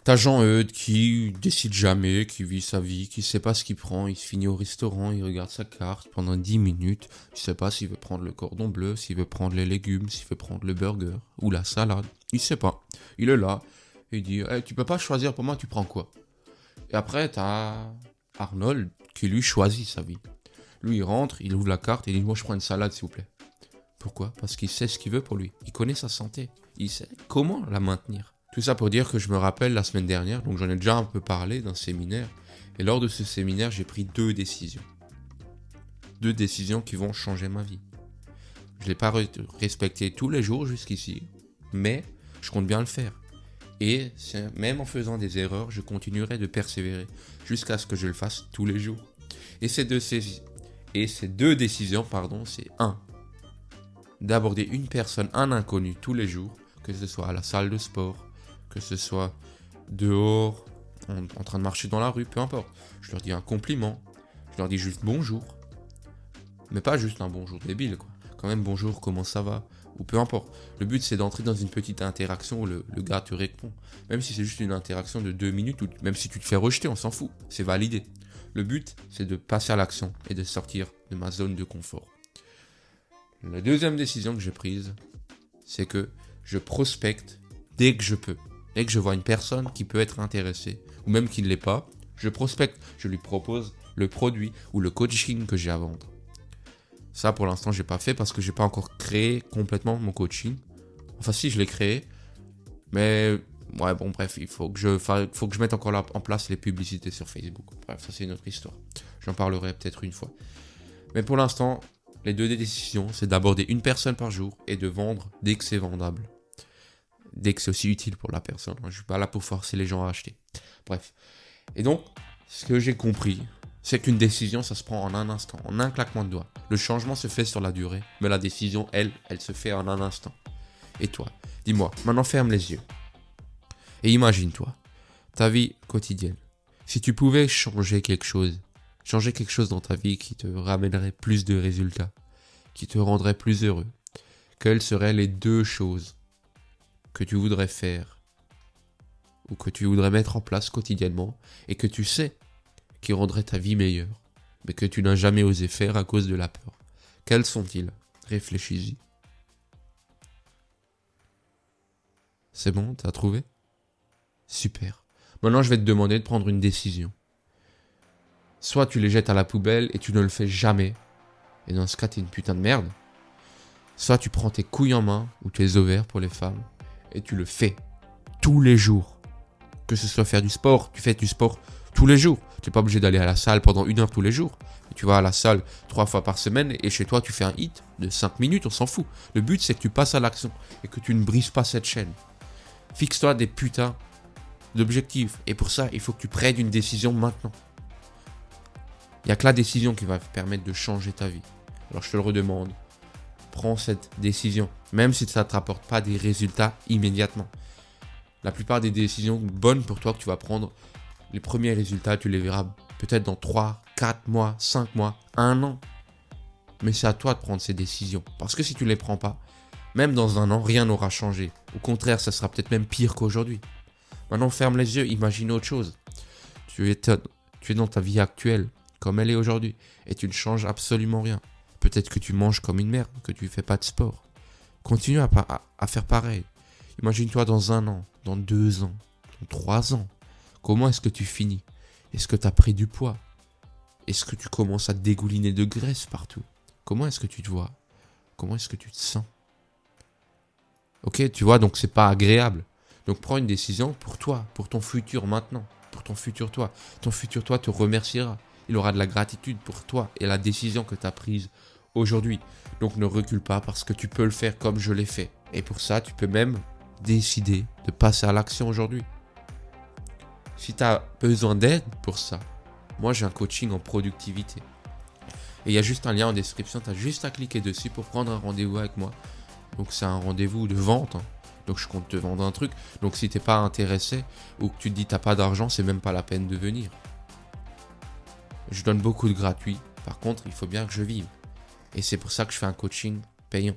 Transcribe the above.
T'as Jean-Eudes qui décide jamais, qui vit sa vie, qui sait pas ce qu'il prend, il se finit au restaurant, il regarde sa carte pendant 10 minutes, il sait pas s'il veut prendre le cordon bleu, s'il veut prendre les légumes, s'il veut prendre le burger ou la salade, il sait pas. Il est là, il dit hey, tu peux pas choisir pour moi, tu prends quoi? Et après t'as Arnold qui lui choisit sa vie. Lui il rentre, il ouvre la carte et il dit moi je prends une salade s'il vous plaît. Pourquoi? Parce qu'il sait ce qu'il veut pour lui, il connaît sa santé, il sait comment la maintenir. Tout ça pour dire que je me rappelle la semaine dernière, donc j'en ai déjà un peu parlé d'un séminaire, et lors de ce séminaire, j'ai pris deux décisions. Deux décisions qui vont changer ma vie. Je ne l'ai pas respecté tous les jours jusqu'ici, mais je compte bien le faire. Et même en faisant des erreurs, je continuerai de persévérer jusqu'à ce que je le fasse tous les jours. Et ces deux décisions, c'est un, d'aborder une personne, un inconnu tous les jours, que ce soit à la salle de sport, que ce soit dehors, en train de marcher dans la rue, peu importe. Je leur dis un compliment, je leur dis juste bonjour, mais pas juste un bonjour débile, quoi. Quand même bonjour, comment ça va, ou peu importe. Le but c'est d'entrer dans une petite interaction où le gars te répond. Même si c'est juste une interaction de 2 minutes, ou même si tu te fais rejeter, on s'en fout, c'est validé. Le but c'est de passer à l'action et de sortir de ma zone de confort. La deuxième décision que j'ai prise, c'est que je prospecte dès que je peux. Dès que je vois une personne qui peut être intéressée, ou même qui ne l'est pas, je prospecte, je lui propose le produit ou le coaching que j'ai à vendre. Ça, pour l'instant, j'ai pas fait parce que j'ai pas encore créé complètement mon coaching. Enfin, si, je l'ai créé, mais ouais, bon, bref, il faut que je mette encore là en place les publicités sur Facebook. Bref, ça c'est une autre histoire. J'en parlerai peut-être une fois. Mais pour l'instant, les deux décisions, c'est d'aborder une personne par jour et de vendre dès que c'est vendable. Dès que c'est aussi utile pour la personne. Je ne suis pas là pour forcer les gens à acheter. Bref. Et donc, ce que j'ai compris, c'est qu'une décision, ça se prend en un instant, en un claquement de doigts. Le changement se fait sur la durée, mais la décision, elle se fait en un instant. Et toi, dis-moi, maintenant ferme les yeux. Et imagine-toi, ta vie quotidienne. Si tu pouvais changer quelque chose dans ta vie qui te ramènerait plus de résultats, qui te rendrait plus heureux, quelles seraient les deux choses que tu voudrais faire ou que tu voudrais mettre en place quotidiennement et que tu sais qui rendraient ta vie meilleure, mais que tu n'as jamais osé faire à cause de la peur? Quels sont-ils? Réfléchis-y. C'est bon, t'as trouvé? Super. Maintenant, je vais te demander de prendre une décision. Soit tu les jettes à la poubelle et tu ne le fais jamais, et dans ce cas, t'es une putain de merde. Soit tu prends tes couilles en main, ou tes ovaires pour les femmes, et tu le fais tous les jours. Que ce soit faire du sport, tu fais du sport tous les jours. Tu n'es pas obligé d'aller à la salle pendant 1 heure tous les jours. Tu vas à la salle 3 fois par semaine et chez toi tu fais un hit de 5 minutes, on s'en fout. Le but c'est que tu passes à l'action et que tu ne brises pas cette chaîne. Fixe-toi des putains d'objectifs et pour ça il faut que tu prennes une décision maintenant. Il n'y a que la décision qui va te permettre de changer ta vie. Alors je te le redemande, prends cette décision, même si ça ne te rapporte pas des résultats immédiatement. La plupart des décisions bonnes pour toi que tu vas prendre, les premiers résultats, tu les verras peut-être dans 3, 4 mois, 5 mois, 1 an. Mais c'est à toi de prendre ces décisions. Parce que si tu ne les prends pas, même dans 1 an, rien n'aura changé. Au contraire, ça sera peut-être même pire qu'aujourd'hui. Maintenant, ferme les yeux, imagine autre chose. Tu es dans ta vie actuelle, comme elle est aujourd'hui, et tu ne changes absolument rien. Peut-être que tu manges comme une merde, que tu ne fais pas de sport. Continue à faire pareil. Imagine-toi dans 1 an, dans 2 ans, dans 3 ans. Comment est-ce que tu finis? Est-ce que tu as pris du poids? Est-ce que tu commences à te dégouliner de graisse partout? Comment est-ce que tu te vois? Comment est-ce que tu te sens? Ok, tu vois, donc c'est pas agréable. Donc prends une décision pour toi, pour ton futur maintenant, pour ton futur toi. Ton futur toi te remerciera. Il aura de la gratitude pour toi et la décision que tu as prise aujourd'hui. Donc ne recule pas parce que tu peux le faire comme je l'ai fait. Et pour ça, tu peux même décider de passer à l'action aujourd'hui. Si tu as besoin d'aide pour ça, moi j'ai un coaching en productivité. Et il y a juste un lien en description, tu as juste à cliquer dessus pour prendre un rendez-vous avec moi. Donc c'est un rendez-vous de vente. Donc je compte te vendre un truc. Donc si tu n'es pas intéressé ou que tu te dis tu n'as pas d'argent, c'est même pas la peine de venir. Je donne beaucoup de gratuit. Par contre, il faut bien que je vive. Et c'est pour ça que je fais un coaching payant.